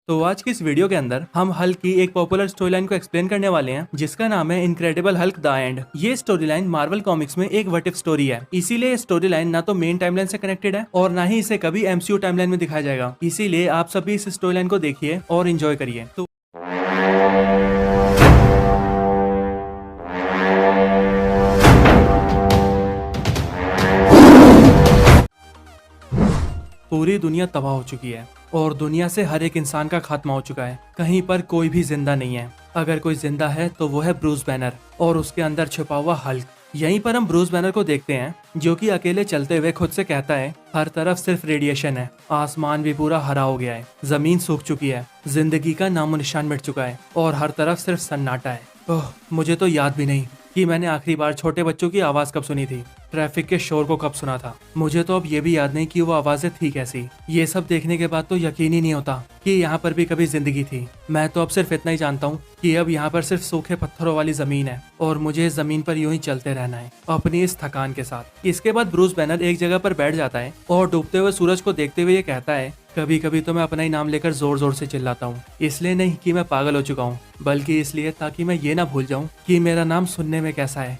तो आज की इस वीडियो के अंदर हम हल्क की एक पॉपुलर स्टोरी लाइन को एक्सप्लेन करने वाले हैं जिसका नाम है इनक्रेडिबल हल्क द एंड। ये स्टोरी लाइन मार्वल कॉमिक्स में एक व्हाट इफ स्टोरी है, इसीलिए ये स्टोरी लाइन ना तो मेन टाइमलाइन से कनेक्टेड है और ना ही इसे कभी एमसीयू टाइमलाइन में दिखाया जाएगा। इसीलिए आप सभी इस स्टोरी लाइन को देखिए और एंजॉय करिए। तो पूरी दुनिया तबाह हो चुकी है और दुनिया से हर एक इंसान का खात्मा हो चुका है। कहीं पर कोई भी जिंदा नहीं है। अगर कोई जिंदा है तो वो है ब्रूस बैनर और उसके अंदर छुपा हुआ हल्क। यहीं पर हम ब्रूस बैनर को देखते हैं जो कि अकेले चलते हुए खुद से कहता है हर तरफ सिर्फ रेडिएशन है, आसमान भी पूरा हरा हो गया है, जमीन सूख चुकी है, जिंदगी का नामो निशान मिट चुका है और हर तरफ सिर्फ सन्नाटा है। ओह, मुझे तो याद भी नहीं कि मैंने आखिरी बार छोटे बच्चों की आवाज कब सुनी थी, ट्रैफिक के शोर को कब सुना था। मुझे तो अब ये भी याद नहीं कि वो आवाजें थी कैसी। ये सब देखने के बाद तो यकीन ही नहीं होता कि यहाँ पर भी कभी जिंदगी थी। मैं तो अब सिर्फ इतना ही जानता हूँ कि अब यहाँ पर सिर्फ सूखे पत्थरों वाली जमीन है और मुझे इस जमीन पर यूं ही चलते रहना है अपनी इस थकान के साथ। इसके बाद ब्रूस बैनर एक जगह पर बैठ जाता है और डूबते हुए सूरज को देखते हुए ये कहता है कभी कभी तो मैं अपना ही नाम लेकर जोर जोर से चिल्लाता हूँ, इसलिए नहीं कि मैं पागल हो चुका हूँ बल्कि इसलिए ताकि मैं ये ना भूल जाऊँ कि मेरा नाम सुनने में कैसा है।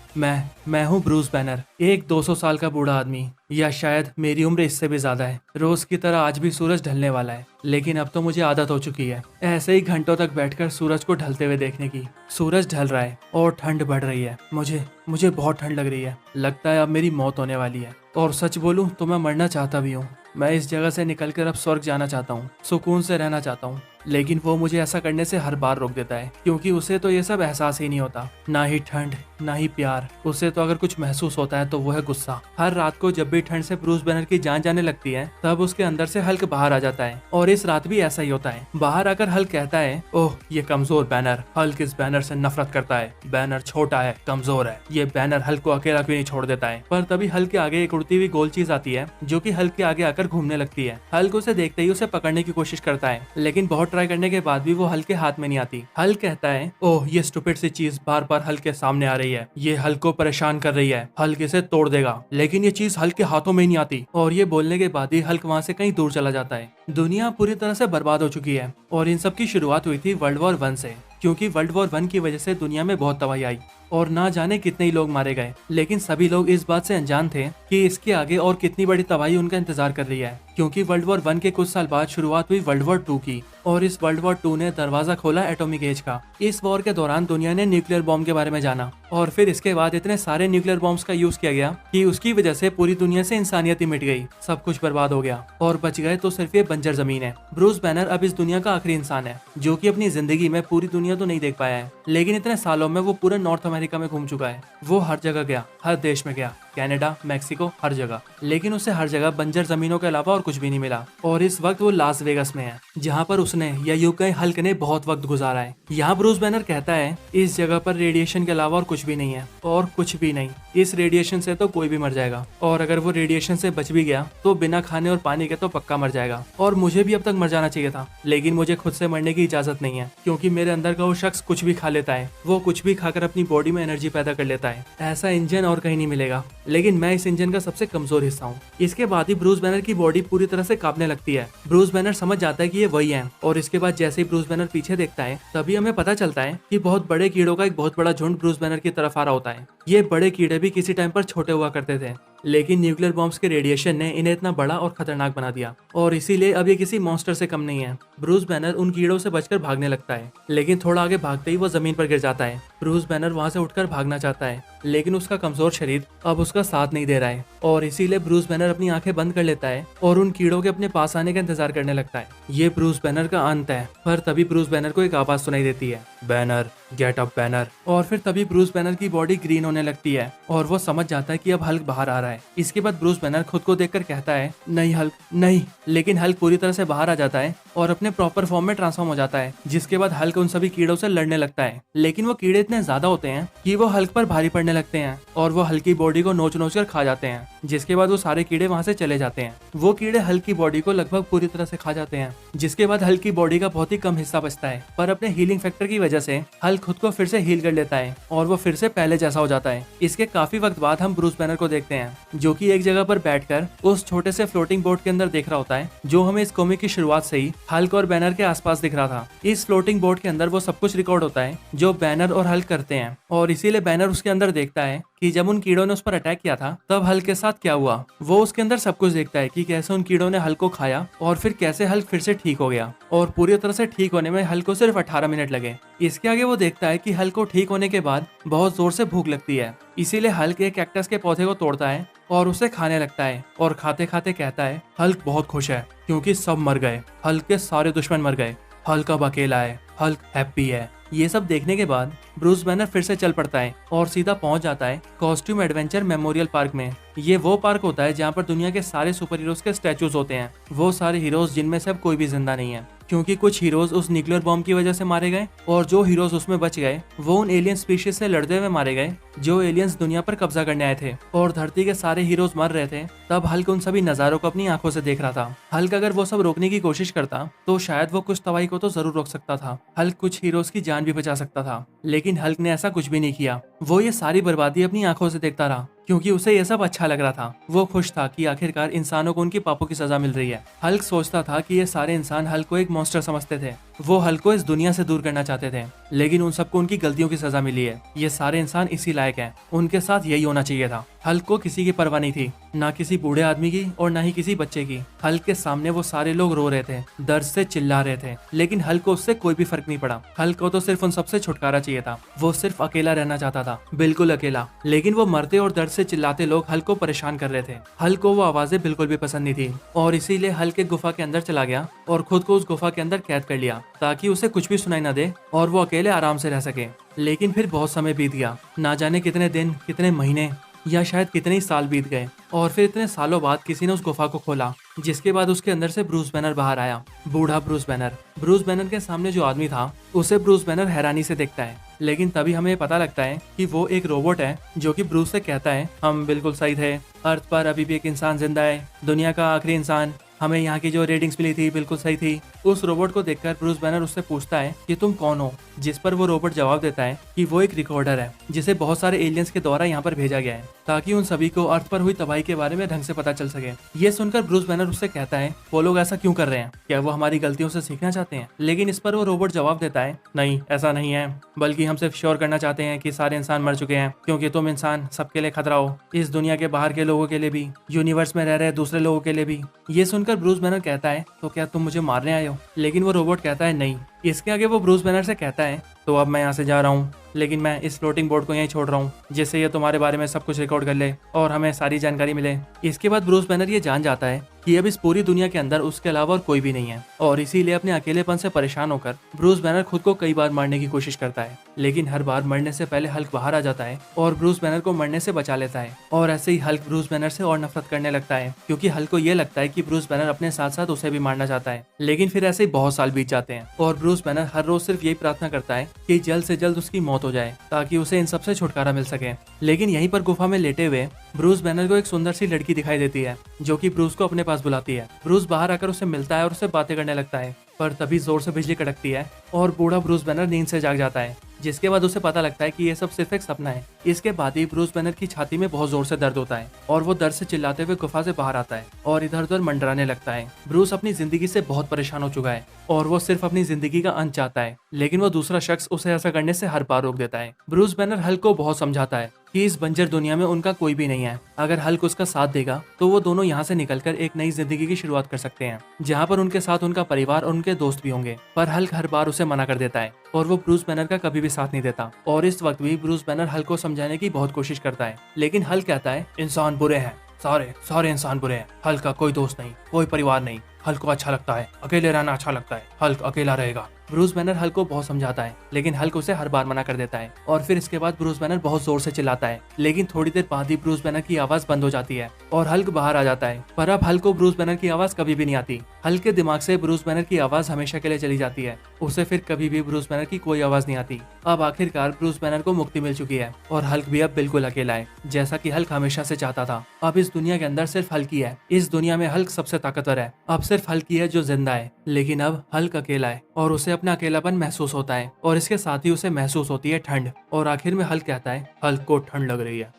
मैं हूँ ब्रूस बैनर, एक 200 साल का बूढ़ा आदमी, या शायद मेरी उम्र इससे भी ज्यादा है। रोज की तरह आज भी सूरज ढलने वाला है, लेकिन अब तो मुझे आदत हो चुकी है ऐसे ही घंटों तक बैठकर सूरज को ढलते हुए देखने की। सूरज ढल रहा है और ठंड बढ़ रही है। मुझे बहुत ठंड लग रही है। लगता है अब मेरी मौत होने वाली है और सच बोलूं तो मैं मरना चाहता भी हूँ। मैं इस जगह से निकलकर अब स्वर्ग जाना चाहता हूँ, सुकून से रहना चाहता हूँ, लेकिन वो मुझे ऐसा करने से हर बार रोक देता है क्योंकि उसे तो ये सब एहसास ही नहीं होता, ना ही ठंड ना ही प्यार। उसे तो अगर कुछ महसूस होता है तो वो है गुस्सा। हर रात को जब भी ठंड से ब्रूस बैनर की जान जाने लगती है तब उसके अंदर से हल्क बाहर आ जाता है और इस रात भी ऐसा ही होता है। बाहर आकर हल्क कहता है ओह ये कमजोर बैनर। हल्क इस बैनर से नफरत करता है। बैनर छोटा है, कमजोर है, ये बैनर हल्क को अकेला क्यों नहीं छोड़ देता है। पर तभी हल्क के आगे एक उड़ती हुई गोल चीज आती है जो कि हल्क के आगे आकर घूमने लगती है। हल्क उसे देखते ही उसे पकड़ने की कोशिश करता है, लेकिन बहुत ट्राई करने के बाद भी वो हल्क के हाथ में नहीं आती। हल्क कहता है ओह ये स्टूपिड सी चीज बार बार हल्क के सामने आ रही है, ये हल्क को परेशान कर रही है, हल्क इसे तोड़ देगा, लेकिन ये चीज हल्क के हाथों में ही नहीं आती। और ये बोलने के बाद ही हल्क वहाँ से कहीं दूर चला जाता है। दुनिया पूरी तरह से बर्बाद हो चुकी है और इन सब की शुरुआत हुई थी वर्ल्ड वॉर 1 से, क्योंकि वर्ल्ड वॉर 1 की वजह से दुनिया में बहुत तबाही आई और ना जाने कितने ही लोग मारे गए। लेकिन सभी लोग इस बात से अनजान थे कि इसके आगे और कितनी बड़ी तबाही उनका इंतजार कर रही है, क्योंकि वर्ल्ड वॉर 1 के कुछ साल बाद शुरुआत हुई वर्ल्ड वॉर 2 की और इस वर्ल्ड वॉर 2 ने दरवाजा खोला एटॉमिक एज का। इस वॉर के दौरान दुनिया ने न्यूक्लियर बॉम्ब के बारे में जाना और फिर इसके बाद इतने सारे न्यूक्लियर बॉम्ब्स का यूज किया गया कि उसकी वजह से पूरी दुनिया से इंसानियत ही मिट गई, सब कुछ बर्बाद हो गया और बच गए तो सिर्फ ये बंजर जमीन है। ब्रूस बैनर अब इस दुनिया का आखिरी इंसान है जो कि अपनी जिंदगी में पूरी दुनिया तो नहीं देख पाया है, लेकिन इतने सालों में वो पूरे नॉर्थ अमेरिका में घूम चुका है। वो हर जगह गया, हर देश में गया, कनाडा, मैक्सिको, हर जगह, लेकिन उसे हर जगह बंजर जमीनों के अलावा और कुछ भी नहीं मिला। और इस वक्त वो लास वेगस में है जहाँ पर उसने या यूं कहें हल्क ने बहुत वक्त गुजारा है। यहाँ ब्रूस बैनर कहता है इस जगह पर रेडिएशन के अलावा और कुछ भी नहीं है और कुछ भी नहीं। इस रेडिएशन से तो कोई भी मर जाएगा और अगर वो रेडिएशन से बच भी गया तो बिना खाने और पानी के तो पक्का मर जाएगा। और मुझे भी अब तक मर जाना चाहिए था, लेकिन मुझे खुद से मरने की इजाजत नहीं है क्योंकि मेरे अंदर का वो शख्स कुछ भी खा लेता है। वो कुछ भी खाकर अपनी बॉडी में एनर्जी पैदा कर लेता है। ऐसा इंजन और कहीं नहीं मिलेगा, लेकिन मैं इस इंजन का सबसे कमजोर हिस्सा हूँ। इसके बाद ही ब्रूस बैनर की बॉडी पूरी तरह से कांपने लगती है। ब्रूस बैनर समझ जाता है कि ये वही है और इसके बाद जैसे ही ब्रूस बैनर पीछे देखता है तभी हमें पता चलता है कि बहुत बड़े कीड़ों का एक बहुत बड़ा झुंड ब्रूस बैनर की तरफ आ रहा होता है। ये बड़े कीड़े भी किसी टाइम पर छोटे हुआ करते थे, लेकिन न्यूक्लियर बॉम्ब्स के रेडिएशन ने इन्हें इतना बड़ा और खतरनाक बना दिया और इसीलिए अब ये किसी मॉन्स्टर से कम नहीं है। ब्रूस बैनर उन कीड़ों से बचकर भागने लगता है, लेकिन थोड़ा आगे भागते ही वो जमीन पर गिर जाता है। ब्रूस बैनर वहां से उठकर भागना चाहता है, लेकिन उसका कमजोर शरीर अब उसका साथ नहीं दे रहा है और इसीलिए ब्रूस बैनर अपनी आंखें बंद कर लेता है और उन कीड़ों के अपने पास आने का इंतजार करने लगता है। ये ब्रूस बैनर का अंत है। पर तभी ब्रूस बैनर को एक आवाज सुनाई देती है, बैनर गेट अप बैनर। और फिर तभी ब्रूस बैनर की बॉडी ग्रीन होने लगती है और वो समझ जाता है कि अब हल्क बाहर आ रहा है। इसके बाद ब्रूस बैनर खुद को देखकर कहता है नहीं हल्क नहीं, लेकिन हल्क पूरी तरह से बाहर आ जाता है और अपने प्रॉपर फॉर्म में ट्रांसफॉर्म हो जाता है। जिसके बाद हल्क उन सभी कीड़ों से लड़ने लगता है, लेकिन वो कीड़े इतने ज्यादा होते हैं कि वो हल्क पर भारी पड़ने लगते हैं और वो हल्क की बॉडी को नोच नोच कर खा जाते हैं। जिसके बाद वो सारे कीड़े वहां से चले जाते हैं। वो कीड़े हल्क की बॉडी को लगभग पूरी तरह से खा जाते हैं। जिसके बाद हल्क की बॉडी का बहुत ही कम हिस्सा बचता है, पर अपने हीलिंग फैक्टर की वजह से हल्क खुद को फिर से हील कर लेता है और वो फिर से पहले जैसा हो जाता है। इसके काफी वक्त बाद हम ब्रूस बैनर को देखते हैं जो कि एक जगह पर बैठकर उस छोटे से फ्लोटिंग बोट के अंदर देख रहा होता है जो हमें इस कॉमिक की शुरुआत से ही हल्क और बैनर के आसपास दिख रहा था। इस फ्लोटिंग बोर्ड के अंदर वो सब कुछ रिकॉर्ड होता है जो बैनर और हल्क करते हैं, और इसीलिए बैनर उसके अंदर देखता है कि जब उन कीड़ों ने उस पर अटैक किया था तब हल्क के साथ क्या हुआ। वो उसके अंदर सब कुछ देखता है कि कैसे उन कीड़ों ने हल्क को खाया और फिर कैसे हल्क फिर से ठीक हो गया, और पूरी तरह से ठीक होने में हल्क को सिर्फ 18 मिनट लगे। इसके आगे वो देखता है कि हल्क को ठीक होने के बाद बहुत जोर से भूख लगती है, इसीलिए हल्क एक कैक्टस के पौधे को तोड़ता है और उसे खाने लगता है, और खाते खाते कहता है हल्क बहुत खुश है क्योंकि सब मर गए, हल्क के सारे दुश्मन मर गए, हल्क अब अकेला है, हल्क हैप्पी है। ये सब देखने के बाद ब्रूस बैनर फिर से चल पड़ता है और सीधा पहुंच जाता है कॉस्ट्यूम एडवेंचर मेमोरियल पार्क में। ये वो पार्क होता है जहाँ पर दुनिया के सारे सुपर हीरोज के स्टैचूज होते हैं, वो सारे हीरोज जिनमें से अब कोई भी जिंदा नहीं है, क्योंकि कुछ हीरोज उस न्यूक्लियर बॉम्ब की वजह से मारे गए, और जो हीरोज उसमें बच गए वो उन एलियन स्पीशीज से लड़ते हुए मारे गए जो एलियंस दुनिया पर कब्जा करने आए थे, और धरती के सारे हीरोज मर रहे थे। तब हल्क उन सभी नजारों को अपनी आंखों से देख रहा था। हल्क अगर वो सब रोकने की कोशिश करता तो शायद वो कुछ तबाही को तो जरूर रोक सकता था, हल्क कुछ हीरोज की जान भी बचा सकता था, लेकिन हल्क ने ऐसा कुछ भी नहीं किया। वो ये सारी बर्बादी अपनी आंखों से देखता रहा क्योंकि उसे ये सब अच्छा लग रहा था। वो खुश था कि आखिरकार इंसानों को उनके पापों की सजा मिल रही है। हल्क सोचता था कि ये सारे इंसान हल्क को एक मॉन्स्टर समझते थे, वो हल्क को इस दुनिया से दूर करना चाहते थे, लेकिन उन सबको उनकी गलतियों की सजा मिली है। ये सारे इंसान इसी लायक हैं, उनके साथ यही होना चाहिए था। हल्क को किसी की परवाह नहीं थी, ना किसी बूढ़े आदमी की और ना ही किसी बच्चे की। हल्क के सामने वो सारे लोग रो रहे थे, दर्द से चिल्ला रहे थे, लेकिन हल्क को उससे कोई भी फर्क नहीं पड़ा। हल्क को तो सिर्फ उन सबसे छुटकारा चाहिए था, वो सिर्फ अकेला रहना चाहता था, बिल्कुल अकेला। लेकिन वो मरते और दर्द से चिल्लाते लोग हल्क को परेशान कर रहे थे। हल्क को वो आवाजें बिल्कुल भी पसंद नहीं थी, और इसीलिए हल्क एक गुफा के अंदर चला गया और खुद को उस गुफा के अंदर कैद कर लिया ताकि उसे कुछ भी सुनाई न दे और वो अकेले आराम से रह सके। लेकिन फिर बहुत समय बीत गया, ना जाने कितने दिन, कितने महीने या शायद कितने ही साल बीत गए, और फिर इतने सालों बाद किसी ने उस गुफा को खोला, जिसके बाद उसके अंदर से ब्रूस बैनर बाहर आया, बूढ़ा ब्रूस बैनर। ब्रूस बैनर के सामने जो आदमी था उसे ब्रूस बैनर हैरानी से देखता है, लेकिन तभी हमें पता लगता है कि वो एक रोबोट है जो कि ब्रूस से कहता है हम बिल्कुल सही थे, अर्थ पर अभी भी एक इंसान जिंदा है, दुनिया का आखिरी इंसान, हमें यहाँ की जो रेटिंग्स मिली थी बिल्कुल सही थी। उस रोबोट को देखकर ब्रूस बैनर उससे पूछता है कि तुम कौन हो, जिस पर वो रोबोट जवाब देता है कि वो एक रिकॉर्डर है जिसे बहुत सारे एलियंस के द्वारा यहाँ पर भेजा गया है ताकि उन सभी को अर्थ पर हुई तबाही के बारे में ढंग से पता चल सके। ये सुनकर ब्रूस बैनर उससे कहता है वो लोग ऐसा क्यों कर रहे हैं, क्या वो हमारी गलतियों से सीखना चाहते हैं? लेकिन इस पर वो रोबोट जवाब देता है नहीं, ऐसा नहीं है, बल्कि हम सिर्फ श्योर करना चाहते हैं कि सारे इंसान मर चुके हैं, क्योंकि तुम इंसान सबके लिए खतरा हो, इस दुनिया के बाहर के लोगों के लिए भी, यूनिवर्स में रह रहे दूसरे लोगों के लिए भी। ये सुनकर ब्रूस बैनर कहता है तो क्या तुम मुझे मारने आए हो? लेकिन वो रोबोट कहता है नहीं। इसके आगे वो ब्रूस बैनर से कहता है तो अब मैं यहाँ से जा रहा हूँ, लेकिन मैं इस फ्लोटिंग बोर्ड को यहीं छोड़ रहा हूँ जिससे ये तुम्हारे बारे में सब कुछ रिकॉर्ड कर ले और हमें सारी जानकारी मिले। इसके बाद ब्रूस बैनर ये जान जाता है कि अब इस पूरी दुनिया के अंदर उसके अलावा और कोई भी नहीं है, और इसीलिए अपने अकेलेपन से परेशान होकर ब्रूस बैनर खुद को कई बार मारने की कोशिश करता है, लेकिन हर बार मरने से पहले हल्क बाहर आ जाता है और ब्रूस बैनर को मरने से बचा लेता है। और ऐसे ही हल्क ब्रूस बैनर से और नफरत करने लगता है, क्योंकि हल्क को ये लगता है कि ब्रूस बैनर अपने साथ साथ उसे भी मारना चाहता है। लेकिन फिर ऐसे ही बहुत साल बीत जाते हैं और ब्रूस बैनर हर रोज सिर्फ यही प्रार्थना करता है कि जल्द से जल्द उसकी मौत हो जाए ताकि उसे इन सबसे छुटकारा मिल सके। लेकिन यहीं पर गुफा में लेटे हुए ब्रूस बैनर को एक सुंदर सी लड़की दिखाई देती है जो कि ब्रूस को अपने पास बुलाती है। ब्रूस बाहर आकर उससे मिलता है और उससे बातें करने लगता है, पर तभी जोर से बिजली कड़कती है और बूढ़ा ब्रूस बैनर नींद से जाग जाता है, जिसके बाद उसे पता लगता है कि ये सब सिर्फ एक सपना है। इसके बाद ही ब्रूस बैनर की छाती में बहुत जोर से दर्द होता है और वो दर्द से चिल्लाते हुए गुफा से बाहर आता है और इधर उधर मंडराने लगता है। ब्रूस अपनी जिंदगी से बहुत परेशान हो चुका है और वो सिर्फ अपनी जिंदगी का अंत चाहता है, लेकिन वो दूसरा शख्स उसे ऐसा करने से हर बार रोक देता है। ब्रूस बैनर हल्क को बहुत समझाता है कि इस बंजर दुनिया में उनका कोई भी नहीं है, अगर हल्क उसका साथ देगा तो वो दोनों यहाँ से निकलकर एक नई जिंदगी की शुरुआत कर सकते हैं, जहाँ पर उनके साथ उनका परिवार और उनके दोस्त भी होंगे। पर हल्क हर बार उसे मना कर देता है और वो ब्रूस बैनर का कभी भी साथ नहीं देता, और इस वक्त भी ब्रूस बैनर हल्क को समझाने की बहुत कोशिश करता है, लेकिन हल्क कहता है इंसान बुरे हैं, सारे इंसान बुरे हैं, हल्क का कोई दोस्त नहीं, कोई परिवार नहीं, हल्क को अच्छा लगता है, अकेले रहना अच्छा लगता है, हल्क अकेला रहेगा। ब्रूस बैनर हल्क को बहुत समझाता है, लेकिन हल्क उसे हर बार मना कर देता है, और फिर इसके बाद ब्रूस बैनर बहुत जोर से चिल्लाता है, लेकिन थोड़ी देर बाद ही ब्रूस बैनर की आवाज बंद हो जाती है और हल्क बाहर आ जाता है। पर अब हल्क को ब्रूस बैनर की आवाज कभी भी नहीं आती। हल्क के दिमाग से ब्रूस बैनर की आवाज हमेशा के लिए चली जाती है, उसे फिर कभी भी ब्रूस बैनर की कोई आवाज नहीं आती। अब आखिरकार ब्रूस बैनर को मुक्ति मिल चुकी है और हल्क भी अब बिल्कुल अकेला है, जैसा कि हल्क हमेशा से चाहता था। अब इस दुनिया के अंदर सिर्फ हल्क ही है, इस दुनिया में हल्क सबसे ताकतवर है, अब सिर्फ हल्क ही है जो जिंदा है, लेकिन अब हल्क अकेला है और उसे अपना अकेलापन महसूस होता है, और इसके साथ ही उसे महसूस होती है ठंड। और आखिर में हल्क कहता है हल्क को ठंड लग रही है।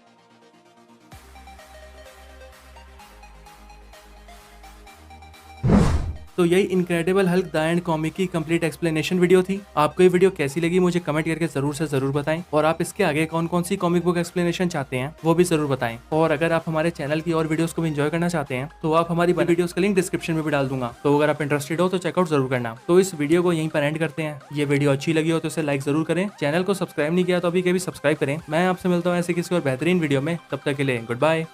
तो यही incredible Hulk the end comic की कंप्लीट एक्सप्लेनेशन वीडियो थी। आपको ये वीडियो कैसी लगी मुझे कमेंट करके जरूर से जरूर बताएं, और आप इसके आगे कौन कौन सी कॉमिक बुक एक्सप्लेनेशन चाहते हैं वो भी जरूर बताएं। और अगर आप हमारे चैनल की और वीडियोस को भी एंजॉय करना चाहते हैं तो आप हमारी वीडियोस का लिंक डिस्क्रिप्शन में भी डाल दूंगा, तो अगर आप इंटरेस्टेड हो तो चेकआउट जरूर करना। तो इस वीडियो को यहीं पर एंड करते हैं। ये वीडियो अच्छी लगी हो तो इसे लाइक जरूर करें, चैनल को सब्सक्राइब नहीं किया तो अभी कभी सब्सक्राइब करें। मैं आपसे मिलता हूँ ऐसे किसी और बेहतरीन वीडियो में, तब तक के लिए गुड बाय।